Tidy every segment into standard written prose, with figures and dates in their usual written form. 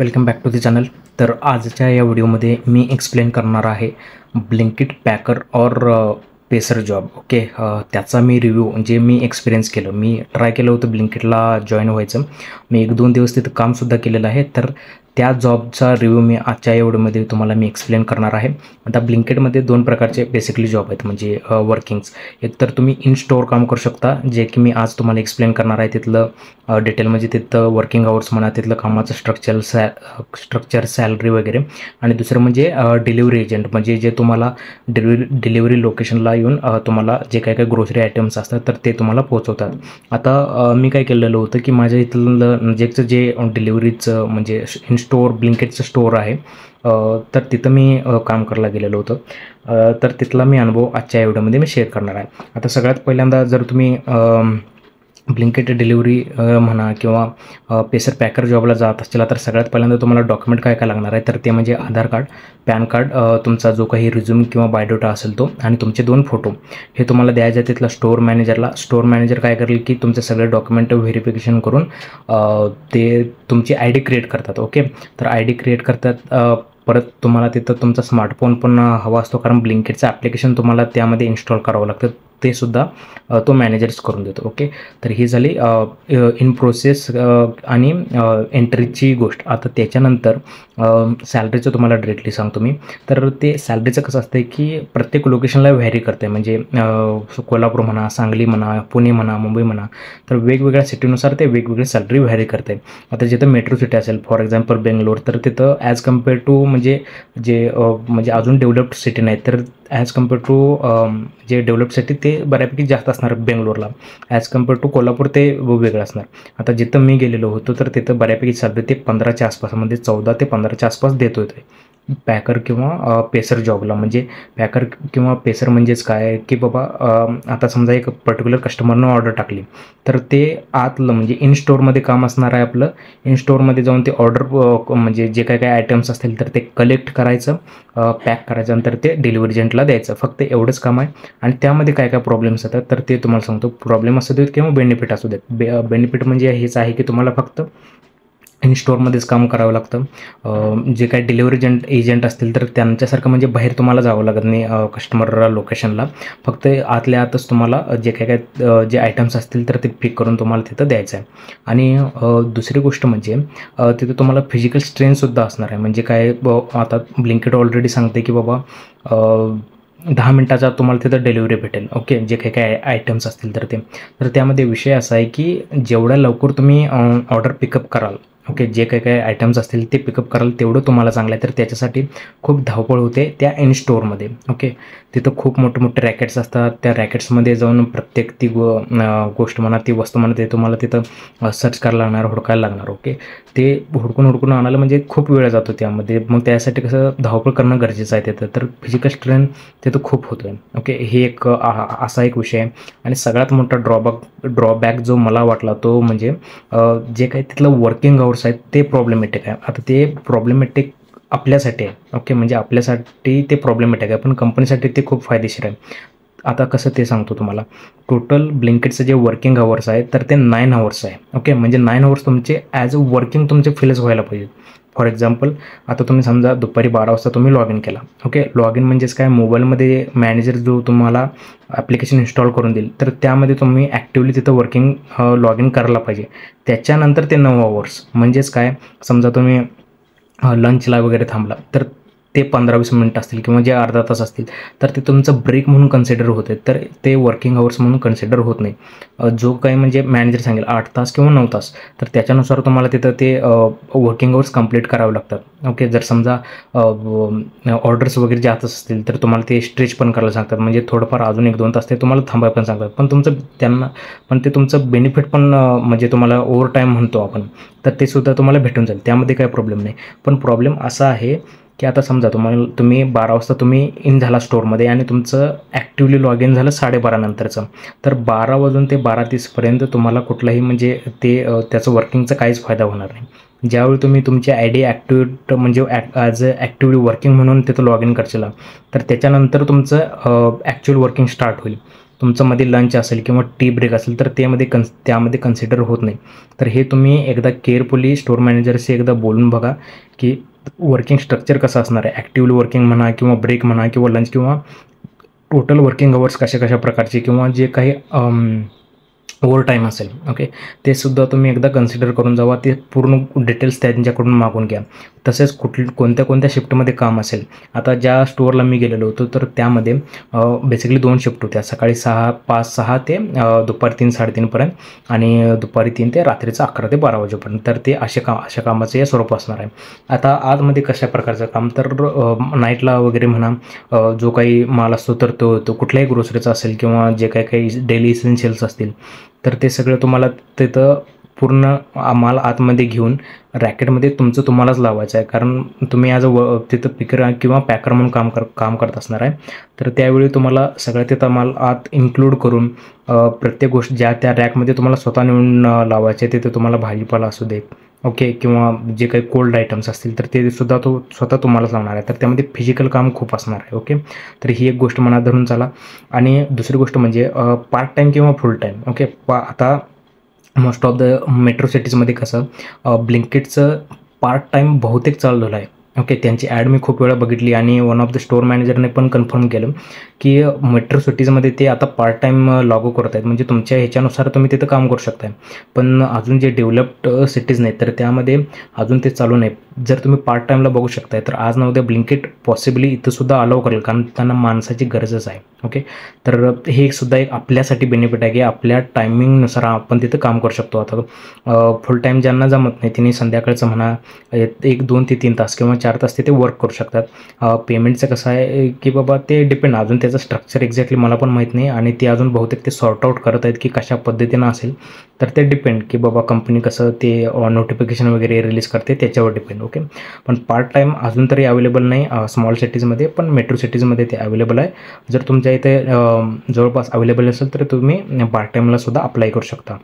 Welcome back to the channel. तर आजच्या या व्हिडिओमध्ये मी एक्सप्लेन करणार आहे ब्लिंकिट पॅकर और पेसर जॉब. ओके, त्याचा मी रिव्ह्यू जे मी एक्सपिरियन्स केलं, मी ट्राय केलं होतं ब्लिंकिटला जॉईन व्हायचं. मी 1-2 दिवस तिथं कामसुद्धा केलेलं आहे. तर त्या जॉबचा रिव्ह्यू मी आजच्या या व्हिडिओमध्ये तुम्हाला मी एक्सप्लेन करणार आहे. आता ब्लिंकिटमध्ये 2 प्रकारचे बेसिकली जॉब आहेत, म्हणजे वर्किंग्स. एक तर तुम्ही इन स्टोअर काम करू शकता, जे की मी आज तुम्हाला एक्सप्लेन करणार आहे. तिथलं डिटेल म्हणजे तिथं वर्किंग आवर्स म्हणा, तिथलं कामाचं स्ट्रक्चर सॅलरी वगैरे. आणि दुसरं म्हणजे डिलिव्हरी एजंट, म्हणजे जे तुम्हाला डिलिव्हरी लोकेशनला येऊन तुम्हाला जे काही ग्रोसरी आयटम्स असतात तर ते तुम्हाला पोहोचवतात. आता मी काय केलेलं होतं की माझ्या इथलं नजीकचं जे डिलिव्हरीचं म्हणजे इन स्टोअर ब्लिंकिटचं स्टोअर आहे, तर तिथं मी काम करायला गेलेलं होतं. तर तिथला मी अनुभव आजच्या या व्हिडिओमध्ये मी शेअर करणार आहे. आता सगळ्यात पहिल्यांदा जर तुम्ही ब्लिंकिट डिलिव्हरी म्हणा किंवा पेसर पॅकर जॉबला जात असतील तर सगळ्यात पहिल्यांदा तुम्हाला डॉक्युमेंट काय लागणार आहे, तर ते म्हणजे आधार कार्ड, पॅन कार्ड, तुमचा जो काही रिझ्यूम किंवा बायोडेटा असेल तो, आणि तुमचे 2 फोटो हे तुम्हाला द्यायचे आहे तिथला स्टोअर मॅनेजरला. स्टोअर मॅनेजर काय करेल की तुमचे सगळे डॉक्युमेंट व्हेरिफिकेशन करून ते तुमची ID क्रिएट करतात. ओके, तर ID क्रिएट करतात. परत तुम्हाला तिथं तुमचा स्मार्टफोन पण हवा असतो, कारण ब्लिंकिटचं ॲप्लिकेशन तुम्हाला त्यामध्ये इन्स्टॉल करावं लागतं. ते सुद्धा तो मॅनेजर्स करून देतो. ओके, तर ही झाली इन प्रोसेस आणि एंट्रीची गोष्ट. आता त्याच्यानंतर सॅलरीचं तुम्हाला डिरेक्टली सांगतो मी. तर ते सॅलरीचं कसं असतं की प्रत्येक लोकेशनला व्हॅरी करते, म्हणजे कोल्हापूर म्हणा, सांगली म्हणा, पुणे म्हणा, मुंबई म्हणा, तर वेगवेगळ्या सिटीनुसार ते वेगवेगळी सॅलरी व्हॅरी करते. आता जिथं मेट्रो सिटी असेल, फॉर एक्झाम्पल बेंगलोर, तर तिथं ॲज कम्पेअर टू म्हणजे म्हणजे अजून डेव्हलप्ड सिटी नाही, तर ॲज कम्पेअर टू जे डेव्हलप्ड सिटी ते बऱ्यापैकी जास्त असणार बेंगलोरला. ॲज कम्पेअर टू कोल्हापूर ते वेगळं असणार. आता जिथं मी गेलेलो होतो तर तिथं बऱ्यापैकी सॅलरी ते 15च्या आसपास, म्हणजे 14 ते 15च्या आसपास देत होते पॅकर किंवा पेसर जॉबला. म्हणजे पॅकर किंवा पेसर म्हणजेच काय की बाबा, आता समजा एक पर्टिक्युलर कस्टमरनं ऑर्डर टाकली, तर ते आतलं म्हणजे इन स्टोअरमध्ये काम असणार आहे आपलं. इन स्टोअरमध्ये जाऊन ते ऑर्डर म्हणजे जे काय आयटम्स असतील तर ते कलेक्ट करायचं, पॅक करायचं, नंतर ते डिलिव्हरी एजंटला द्यायचं. फक्त एवढंच काम आहे. आणि त्यामध्ये काय प्रॉब्लेम्स येतात तर ते तुम्हाला सांगतो. प्रॉब्लेम असू देत किंवा बेनिफिट असू देत. बेनिफिट म्हणजे हेच आहे की तुम्हाला फक्त इन स्टोअरमध्येच काम करावं लागतं. जे काही डिलिव्हरी एजंट असतील तर त्यांच्यासारखं म्हणजे बाहेर तुम्हाला जावं लागत नाही कस्टमर लोकेशनला. फक्त आतल्या आतच तुम्हाला जे काय जे आयटम्स असतील तर ते पिक करून तुम्हाला तिथं द्यायचं आहे. आणि दुसरी गोष्ट म्हणजे तिथं तुम्हाला फिजिकल स्ट्रेंथसुद्धा असणार आहे. म्हणजे काय, आता ब्लिंकिट ऑलरेडी सांगते की बाबा 10 मिनटाचा तुम्हाला तिथं डिलिव्हरी भेटेल. ओके, जे काही आयटम्स असतील तर त्यामध्ये विषय असा आहे की जेवढ्या लवकर तुम्ही ऑर्डर पिकअप कराल, ओके, जे काही आयटम्स असतील ते पिकअप कराल तेवढं तुम्हाला चांगलं आहे. तर त्याच्यासाठी खूप धावपळ होते त्या इन स्टोअरमध्ये. ओके, तिथं खूप मोठे रॅकेट्स असतात. त्या रॅकेट्समध्ये जाऊन प्रत्येक ती गोष्ट म्हणा, ती वस्तू म्हणा, ते तुम्हाला तिथं सर्च करायला लागणार, हुडकायला लागणार. ओके, ते हुडकून आणायला म्हणजे खूप वेळ जातो त्यामध्ये. मग त्यासाठी कसं धावपळ करणं गरजेचं आहे तिथं. तर फिजिकल स्ट्रेंथ तिथं खूप होतो आहे. ओके, हे एक असा एक विषय आहे. आणि सगळ्यात मोठा ड्रॉबॅक जो मला वाटला तो म्हणजे जे काही तिथलं वर्किंग आवर्स आहेत ते प्रॉब्लेमॅटिक आहे. आता ते प्रॉब्लेमॅटिक आपल्यासाठी आहे. ओके, म्हणजे आपल्यासाठी ते प्रॉब्लेमॅटिक आहे, पण कंपनीसाठी ते खूप फायदेशीर आहे. आता कसं ते सांगतो तुम्हाला. टोटल ब्लिंकिटचं जे वर्किंग आवर्स आहे तर ते 9 आवर्स आहे. ओके, म्हणजे 9 आवर्स तुमचे ॲज अ वर्किंग तुमचे फिलच व्हायला पाहिजे. फॉर एक्झाम्पल, आता तुम्ही समजा दुपारी 12 वाजता तुम्ही लॉग इन केला. ओके, लॉग इन म्हणजेच काय, मोबाईलमध्ये मॅनेजर जो तुम्हाला ॲप्लिकेशन इन्स्टॉल करून देईल तर त्यामध्ये तुम्ही ॲक्टिव्हली तिथं वर्किंग लॉग इन करायला पाहिजे. त्याच्यानंतर ते 9 आवर्स म्हणजेच काय, समजा तुम्ही लंचला वगैरे थांबला तर ते 15-20 मिनिट असतील किंवा जे अर्धा तास असतील तर ते तुमचं ब्रेक म्हणून कन्सिडर होते. तर ते वर्किंग आवर्स म्हणून कन्सिडर होत नाही. जो काही म्हणजे मॅनेजर सांगेल 8 तास किंवा 9 तास, तर त्याच्यानुसार तुम्हाला तिथं ते वर्किंग आवर्स कंप्लीट करावे लागतात. ओके, जर समजा ऑर्डर्स वगैरे जास्त असतील तर तुम्हाला ते स्ट्रेच पण करायला सांगतात, म्हणजे थोडंफार अजून 1-2 तास ते तुम्हाला थांबायला पण सांगतात. पण ते तुमचं बेनिफिट पण म्हणजे तुम्हाला ओव्हर टाईम म्हणतो आपण, तर ते सुद्धा तुम्हाला भेटून जाईल. त्यामध्ये काही प्रॉब्लेम नाही. पण प्रॉब्लेम असा आहे की आता समजा तुम्ही 12 वाजता तुम्ही इन झाला स्टोअरमध्ये आणि तुमचं ॲक्टिव्हली लॉग इन झालं 12:30 नंतरचं, तर 12 वाजून ते 12:30पर्यंत तुम्हाला कुठलाही म्हणजे त्याचं वर्किंगचा काहीच फायदा होणार नाही. ज्यावेळी तुम्ही तुमची ID ॲक्टिवेट म्हणजे ॲज अ ॲक्टिव्हली वर्किंग म्हणून तिथं लॉग इन करशील, तर त्याच्यानंतर तुमचं ॲक्च्युअल वर्किंग स्टार्ट होईल. तुमचं मध्ये लंच असेल किंवा टी ब्रेक असेल तर त्यामध्ये कन्सिडर होत नाही. तर हे तुम्ही एकदा केअरफुली स्टोअर मॅनेजरशी एकदा बोलून बघा की वर्किंग स्ट्रक्चर कसं असणार आहे. ॲक्टिव्ह वर्किंग म्हणा किंवा ब्रेक म्हणा किंवा लंच किंवा टोटल वर्किंग अवर्स कशा प्रकारचे किंवा जे काही ओव्हर टाईम असेल, ओके, ते सुद्धा तुम्ही एकदा कन्सिडर करून जावा. ते पूर्ण डिटेल्स त्यांच्याकडून मागून घ्या. तसेच कोणत्या शिफ्टमध्ये काम असेल. आता ज्या स्टोअरला मी गेलेलो होतो तर त्यामध्ये बेसिकली 2 शिफ्ट होत्या, सकाळी 5-6 ते दुपारी 3-3:30पर्यंत आणि दुपारी 3 ते रात्रीचं 11 ते 12 वाजेपर्यंत. तर ते अशा कामाचं हे स्वरूप असणार आहे. आता आतमध्ये कशा प्रकारचं काम, तर नाईटला वगैरे म्हणा, जो काही माल असतो तर तो कुठल्याही ग्रोसरीचा असेल किंवा जे काही डेली इसेन्शियल्स असतील तर ते सगळं तुम्हाला तिथं पूर्ण माल आतमध्ये घेऊन रॅकेटमध्ये तुम्हालाच लावायचं आहे. कारण तुम्ही तिथं पिकर किंवा पॅकर म्हणून काम करत असणार आहे. तर त्यावेळी तुम्हाला सगळं तिथं माल आत इन्क्लूड करून प्रत्येक गोष्ट ज्या त्या रॅकमध्ये तुम्हाला स्वतः नेऊन लावायचे. तिथे तुम्हाला भाजीपाला असू दे, ओके, किंवा जे काही कोल्ड आयटम्स असतील तर ते सुद्धा स्वतः तुम्हालाच लावणार आहे. तर त्यामध्ये फिजिकल काम खूप असणार आहे. ओके, तर ही एक गोष्ट मनात धरून चाला. आणि दुसरी गोष्ट म्हणजे पार्ट टाईम किंवा फुल टाईम. ओके, आता मोस्ट ऑफ द मेट्रो सिटीजमध्ये कसं ब्लिंकिटचं पार्ट टाईम बहुतेक चाललेलं आहे. ओके, त्यांची ॲड मी खूप वेळा बघितली आणि वन ऑफ द स्टोअर मॅनेजरने पण कन्फर्म केलं की मेट्रो सिटीजमध्ये ते आता पार्ट टाईम लागू करत आहेत. म्हणजे तुमच्या ह्याच्यानुसार तुम्ही तिथं काम करू शकता. पण अजून जे डेव्हलप्ड सिटीज नाहीत तर त्यामध्ये अजून ते चालू नाही. जर तुम्ही पार्ट टाईमला बघू शकताय तर आज ना उद्या ब्लिंकिट पॉसिबली इथंसुद्धा अलाव करेल, कारण त्यांना माणसाची गरजच आहे. ओके, तर हे सुद्धा एक आपल्यासाठी बेनिफिट आहे की आपल्या टायमिंगनुसार आपण तिथं काम करू शकतो. आता फुल टाईम ज्यांना जमत नाही त्यांनी संध्याकाळचं म्हणा 1, 2 ते 3 तास किंवा 4 तास तिथे वर्क करू शकतात. पेमेंटचं कसं आहे की बाबा ते डिपेंड, अजून त्याचं स्ट्रक्चर एक्झॅक्टली मला पण माहीत नाही आणि ते अजून बहुतेक ते सॉर्ट आउट करत आहेत की कशा पद्धतीनं असेल. तर ते डिपेंड की बाबा कंपनी कसं ते नोटिफिकेशन वगैरे रिलीज करते त्याच्यावर डिपेंड. ओके, पण पार्ट टाईम अजून तरी अवेलेबल नाही स्मॉल सिटीजमध्ये, पण मेट्रो सिटीजमध्ये ते अवेलेबल आहे. जर तुमच्या इथे जवळपास अवेलेबल असेल तर तुम्ही पार्ट टाईमला सुद्धा अप्लाय करू शकता.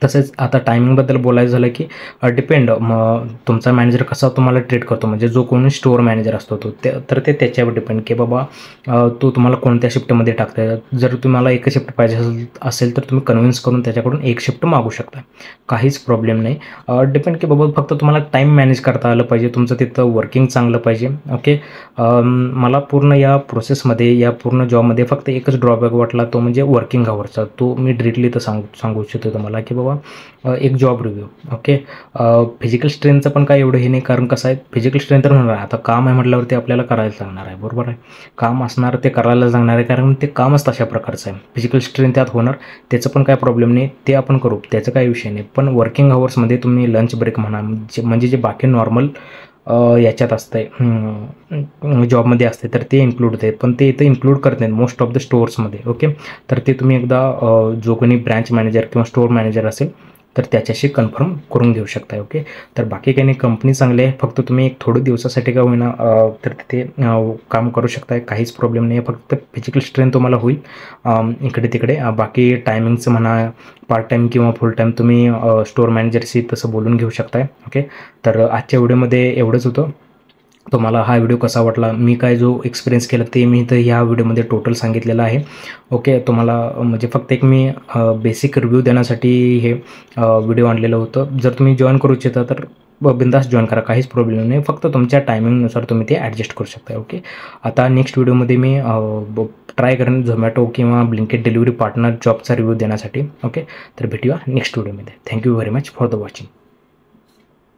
तसेच आता टायमिंगबद्दल बोलायचं झालं की डिपेंड तुमचा मॅनेजर कसा तुम्हाला ट्रीट करतो. म्हणजे जो कोणी स्टोअर मॅनेजर असतो तर ते त्याच्यावर डिपेंड की बाबा तो तुम्हाला कोणत्या शिफ्टमध्ये टाकतो. जर तुम्हाला एक शिफ्ट पाहिजे असेल तर तुम्ही कन्व्हिन्स करून त्याच्याकडून एक शिफ्ट मागू शकता, काहीच प्रॉब्लेम नाही. डिपेंड की बाबा फक्त तुम्हाला टाईम मॅनेज करता आलं पाहिजे, तुमचं तिथं वर्किंग चांगलं पाहिजे. ओके, मला पूर्ण या प्रोसेसमध्ये या पूर्ण जॉबमध्ये फक्त एकच ड्रॉबॅक वाटला, तो म्हणजे वर्किंग अवर्सचा. तो मी डिरेक्टली तर सांगू इच्छितो तुम्हाला की बाबा एक जॉब रिव्ह्यू. ओके, फिजिकल स्ट्रेंथचं पण काय एवढं हे नाही, कारण कसं आहे फिजिकल स्ट्रेंथ तर होणार आहे. आता काम आहे म्हटल्यावरती आपल्याला करायला लागणार आहे, बरोबर आहे. काम असणार ते करायला लागणार आहे, कारण ते कामच तशा प्रकारचं आहे. फिजिकल स्ट्रेंथ त्यात होणार, त्याचं पण काय प्रॉब्लेम नाही, ते आपण करू, त्याचं काही विषय नाही. पण वर्किंग अवर्समध्ये तुम्ही लंच ब्रेक म्हणा म्हणजे जे बाकी नॉर्मल याच्यात असतं जॉबमध्ये असते तर ते इन्क्लूड होते, पण ते इथं इन्क्लूड करत नाहीत मोस्ट ऑफ द स्टोअर्समध्ये. ओके, तर ते तुम्ही एकदा जो कोणी ब्रँच मॅनेजर किंवा स्टोअर मॅनेजर असेल तर त्याच्याशी कन्फर्म करून घेऊ शकता. ओके, तर बाकी काही नाही, कंपनी चांगली आहे. फक्त तुम्ही एक थोडं दिवसासाठी का होईना तर तिथे काम करू शकताय, काहीच प्रॉब्लेम नाही आहे. फक्त फिजिकल स्ट्रेंथ तुम्हाला होईल इकडे तिकडे. बाकी टायमिंगचं म्हणा पार्ट टाईम किंवा फुल टाईम तुम्ही स्टोअर मॅनेजरशी तसं बोलून घेऊ शकताय. ओके, तर आजच्या व्हिडिओमध्ये एवढंच होतं. तुम्हाला हा व्हिडिओ कसा वाटला, मी काय जो एक्सपिरियन्स केला ते मी तर ह्या व्हिडिओमध्ये टोटल सांगितलेलं आहे. ओके, तुम्हाला म्हणजे फक्त एक मी बेसिक रिव्ह्यू देण्यासाठी हे व्हिडिओ आणलेलं होतं. जर तुम्ही जॉईन करू इच्छिता तर बिंदास जॉईन करा, काहीच प्रॉब्लेम नाही. फक्त तुमच्या टायमिंगनुसार तुम्ही ते ॲडजस्ट करू शकता. ओके, आता नेक्स्ट व्हिडिओमध्ये मी ट्राय करेन झोमॅटो किंवा ब्लिंकिट डिलिव्हरी पार्टनर जॉबचा रिव्ह्यू देण्यासाठी. ओके, तर भेटूया नेक्स्ट व्हिडिओमध्ये. Thank you very much for the watching.